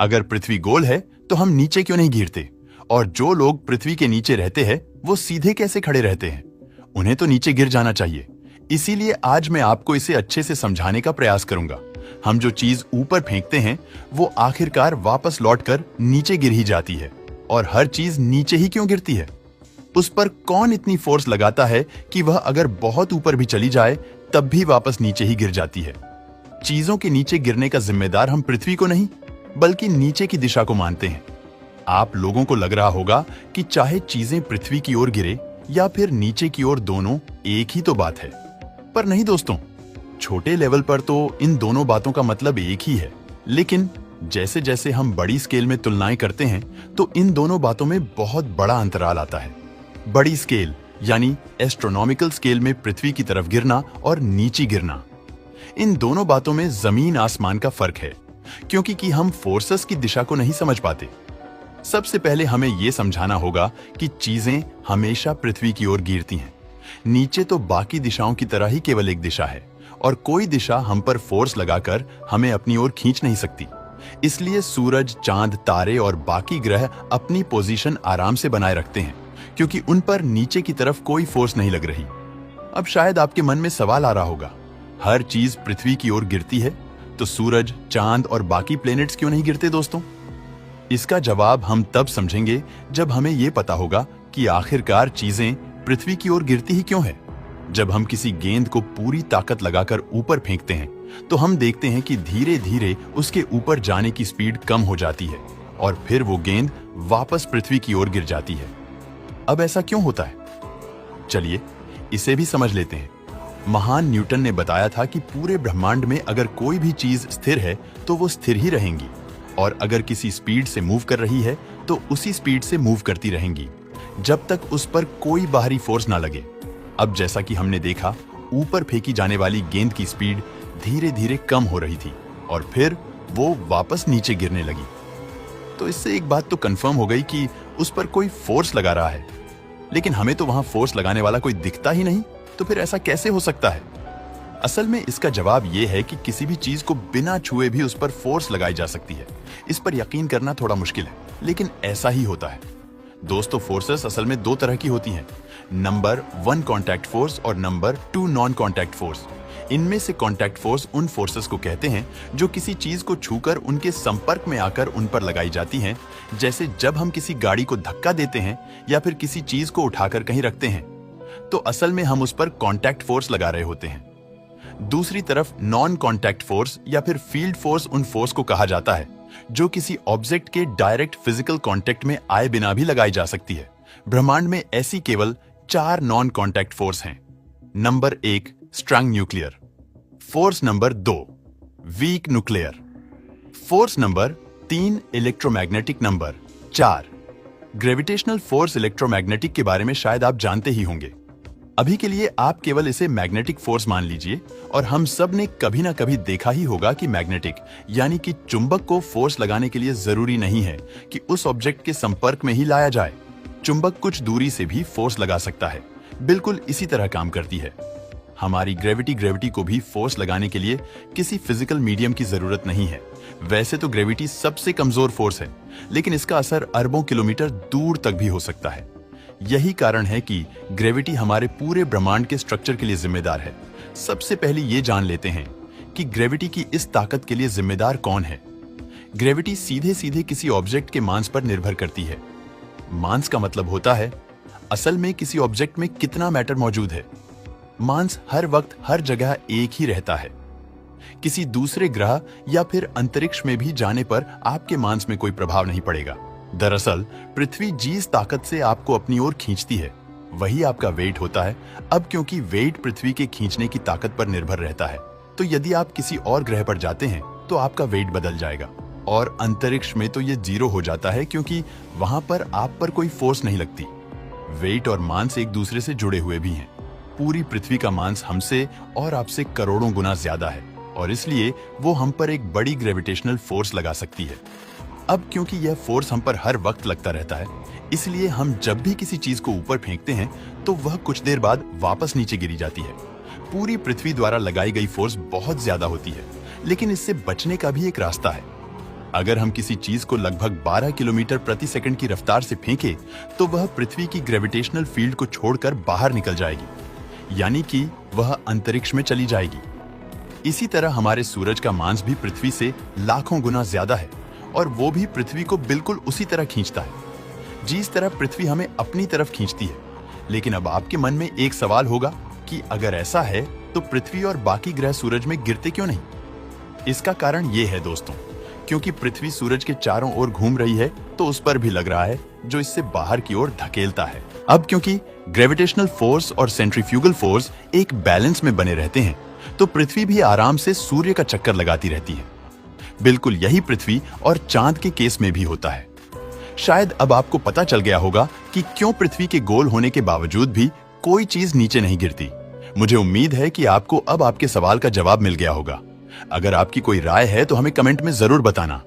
अगर पृथ्वी गोल है तो हम नीचे क्यों नहीं गिरते? और जो लोग पृथ्वी के नीचे रहते हैं वो सीधे कैसे खड़े रहते हैं? उन्हें तो नीचे गिर जाना चाहिए। इसीलिए आज मैं आपको इसे अच्छे से समझाने का प्रयास करूंगा। हम जो चीज ऊपर फेंकते हैं वो आखिरकार वापस लौटकर नीचे गिर ही जाती है। और हर चीज नीचे ही क्यों गिरती है? उस पर कौन इतनी फोर्स लगाता है कि वह अगर बहुत ऊपर भी चली जाए तब भी वापस नीचे ही गिर जाती है? चीजों के नीचे गिरने का जिम्मेदार हम पृथ्वी को नहीं बल्कि नीचे की दिशा को मानते हैं। आप लोगों को लग रहा होगा कि चाहे चीजें पृथ्वी की ओर गिरे या फिर नीचे की ओर, दोनों एक ही तो बात है। पर नहीं दोस्तों, छोटे लेवल पर तो इन दोनों बातों का मतलब एक ही है, लेकिन जैसे जैसे हम बड़ी स्केल में तुलनाएं करते हैं तो इन दोनों बातों में बहुत बड़ा अंतराल आता है। बड़ी स्केल यानी एस्ट्रोनॉमिकल स्केल में पृथ्वी की तरफ गिरना और नीचे गिरना, इन दोनों बातों में जमीन आसमान का फर्क है, क्योंकि कि हम फोर्सेस की दिशा को नहीं समझ पाते। सबसे पहले हमें यह समझाना होगा कि चीजें हमेशा पृथ्वी की ओर गिरती हैं। नीचे तो बाकी दिशाओं की तरह ही केवल एक दिशा है और कोई दिशा हम पर फोर्स लगाकर हमें अपनी ओर खींच नहीं सकती। इसलिए सूरज, चांद, तारे और बाकी ग्रह अपनी पोजीशन आराम से बनाए रखते हैं, क्योंकि उन पर नीचे की तरफ कोई फोर्स नहीं लग रही। अब शायद आपके मन में सवाल आ रहा होगा, हर चीज पृथ्वी की ओर गिरती है तो सूरज, चांद और बाकी प्लैनेट्स क्यों नहीं गिरते? दोस्तों, इसका जवाब हम तब समझेंगे जब हमें यह पता होगा कि आखिरकार चीजें पृथ्वी की ओर गिरती ही क्यों है। जब हम किसी गेंद को पूरी ताकत लगाकर ऊपर फेंकते हैं तो हम देखते हैं कि धीरे धीरे उसके ऊपर जाने की स्पीड कम हो जाती है और फिर वो गेंद वापस पृथ्वी की ओर गिर जाती है। अब ऐसा क्यों होता है? चलिए इसे भी समझ लेते हैं। महान न्यूटन ने बताया था कि पूरे ब्रह्मांड में अगर कोई भी चीज स्थिर है तो वो स्थिर ही रहेंगी, और अगर किसी स्पीड से मूव कर रही है तो उसी स्पीड से मूव करती रहेंगी जब तक उस पर कोई बाहरी फोर्स ना लगे। अब जैसा कि हमने देखा, ऊपर फेंकी जाने वाली गेंद की स्पीड धीरे धीरे कम हो रही थी और फिर वो वापस नीचे गिरने लगी। तो इससे एक बात तो कंफर्म हो गई कि उस पर कोई फोर्स लगा रहा है, लेकिन हमें तो वहां फोर्स लगाने वाला कोई दिखता ही नहीं। तो फिर ऐसा कैसे हो सकता है? असल में इसका जवाब यह है कि किसी भी चीज को बिना छुए भी उस पर फोर्स लगाई जा सकती है। इस पर यकीन करना थोड़ा मुश्किल है, लेकिन ऐसा ही होता है। दोस्तों, फोर्सेस असल में दो तरह की होती हैं, नंबर 1 कॉन्टैक्ट फोर्स और नंबर 2 नॉन कॉन्टैक्ट फोर्स। इनमें से कॉन्टैक्ट फोर्स उन फोर्सेस को कहते हैं जो किसी चीज को छूकर उनके संपर्क में आकर उन पर लगाई जाती हैं, जैसे जब हम किसी गाड़ी को धक्का देते हैं या फिर किसी चीज को उठाकर कहीं रखते हैं तो असल में हम उस पर कॉन्टैक्ट फोर्स लगा रहे होते हैं। दूसरी तरफ नॉन कॉन्टैक्ट फोर्स या फिर फील्ड फोर्स उन फोर्स को कहा जाता है जो किसी ऑब्जेक्ट के डायरेक्ट फिजिकल कांटेक्ट में आए बिना भी लगाई जा सकती है। ब्रह्मांड में ऐसी केवल 4 नॉन कॉन्टैक्ट फोर्स हैं। Number 1 strong nuclear, force number 2 weak nuclear, force number 3 electromagnetic, number 4 gravitational force. Electromagnetic के बारे में शायद आप जानते ही होंगे। अभी के लिए आप केवल इसे मैग्नेटिक फोर्स मान लीजिए, और हम सब ने कभी ना कभी देखा ही होगा कि मैग्नेटिक यानी कि चुंबक को फोर्स लगाने के लिए जरूरी नहीं है कि उस ऑब्जेक्ट के संपर्क में ही लाया जाए। चुंबक कुछ दूरी से भी फोर्स लगा सकता है। बिल्कुल इसी तरह काम करती है हमारी ग्रेविटी को भी फोर्स लगाने के लिए किसी फिजिकल मीडियम की जरूरत नहीं है। वैसे तो ग्रेविटी सबसे कमजोर फोर्स है, लेकिन इसका असर अरबों किलोमीटर दूर तक भी हो सकता है। यही कारण है कि ग्रेविटी हमारे पूरे ब्रह्मांड के स्ट्रक्चर के लिए जिम्मेदार है। सबसे पहले ये जान लेते हैं कि ग्रेविटी की इस ताकत के लिए जिम्मेदार कौन है। ग्रेविटी सीधे सीधे किसी ऑब्जेक्ट के मास पर निर्भर करती है। मास का मतलब होता है असल में किसी ऑब्जेक्ट में कितना मैटर मौजूद है। मास हर वक्त हर जगह एक ही रहता है। किसी दूसरे ग्रह या फिर अंतरिक्ष में भी जाने पर आपके मास में कोई प्रभाव नहीं पड़ेगा। दरअसल पृथ्वी जिस ताकत से आपको अपनी ओर खींचती है वही आपका वेट होता है। अब क्योंकि वेट पृथ्वी के खींचने की ताकत पर निर्भर रहता है, तो यदि आप किसी और ग्रह पर जाते हैं तो आपका वेट बदल जाएगा, और अंतरिक्ष में तो ये 0 हो जाता है क्योंकि वहां पर आप पर कोई फोर्स नहीं लगती। वेट और मास एक दूसरे से जुड़े हुए भी हैं। पूरी पृथ्वी का मास हमसे और आपसे करोड़ों गुना ज्यादा है, और इसलिए वो हम पर एक बड़ी ग्रेविटेशनल फोर्स लगा सकती है। अब क्योंकि यह फोर्स हम पर हर वक्त लगता रहता है, इसलिए हम जब भी किसी चीज को ऊपर फेंकते हैं तो वह कुछ देर बाद वापस नीचे गिरी जाती है। पूरी पृथ्वी द्वारा लगाई गई फोर्स बहुत ज्यादा होती है, लेकिन इससे बचने का भी एक रास्ता है। अगर हम किसी चीज को लगभग 12 किलोमीटर प्रति सेकंड की रफ्तार से फेंकें, तो वह पृथ्वी की ग्रेविटेशनल फील्ड को छोड़कर बाहर निकल जाएगी, यानी कि वह अंतरिक्ष में चली जाएगी। इसी तरह हमारे सूरज का मास भी पृथ्वी से लाखों गुना ज्यादा है और वो भी पृथ्वी को बिल्कुल उसी तरह खींचता है जिस तरह पृथ्वी हमें अपनी तरफ खींचती है। लेकिन अब आपके मन में एक सवाल होगा कि अगर ऐसा है तो पृथ्वी और बाकी ग्रह सूरज में गिरते क्यों नहीं? इसका कारण ये है दोस्तों, क्योंकि पृथ्वी सूरज के चारों ओर घूम रही है तो उस पर भी लग रहा है जो इससे बाहर की ओर धकेलता है। अब क्योंकि ग्रेविटेशनल फोर्स और सेंट्रीफ्यूगल फोर्स एक बैलेंस में बने रहते हैं, तो पृथ्वी भी आराम से सूर्य का चक्कर लगाती रहती है। बिल्कुल यही पृथ्वी और चांद के केस में भी होता है। शायद अब आपको पता चल गया होगा कि क्यों पृथ्वी के गोल होने के बावजूद भी कोई चीज नीचे नहीं गिरती। मुझे उम्मीद है कि आपको अब आपके सवाल का जवाब मिल गया होगा। अगर आपकी कोई राय है तो हमें कमेंट में जरूर बताना।